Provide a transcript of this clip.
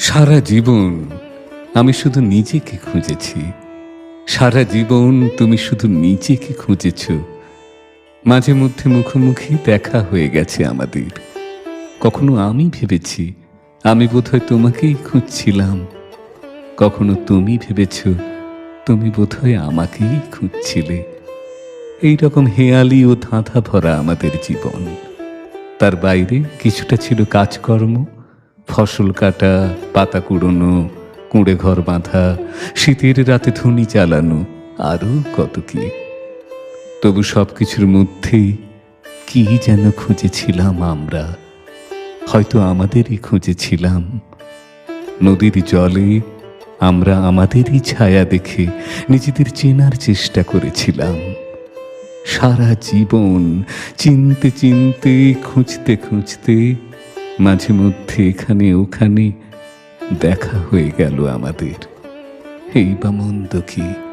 সারা জীবন আমি শুধু নিজেকে খুঁজেছি। সারা জীবন তুমি শুধু নিজেকে খুঁজেছ। মাঝে মধ্যে মুখোমুখি দেখা হয়ে গেছে আমাদের। কখনো আমি ভেবেছি আমি বোধহয় তোমাকেই খুঁজছিলাম। কখনো তুমি ভেবেছ তুমি বোধহয় আমাকেই খুঁজছিলে। এইরকম হেয়ালি ও ধাঁধা ভরা আমাদের জীবন। তার বাইরে কিছুটা ছিল কাজকর্ম, ফসল কাটা, পাতা কুড়োনো, কুঁড়ে ঘর বাঁধা, শীতের রাতে ধুনি চালানো, আরও কত কি। তবু সবকিছুর মধ্যেই কি যেন খুঁজেছিলাম আমরা। হয়তো আমাদেরই খুঁজেছিলাম। নদীর জলে আমরা আমাদেরই ছায়া দেখে নিজেদের চেনার চেষ্টা করেছিলাম। সারা জীবন চিনতে চিনতে, খুঁজতে খুঁজতে মাঝে মধ্যে এখানে ওখানে দেখা হয়ে গেল আমাদের। এই বা মন্দ কি।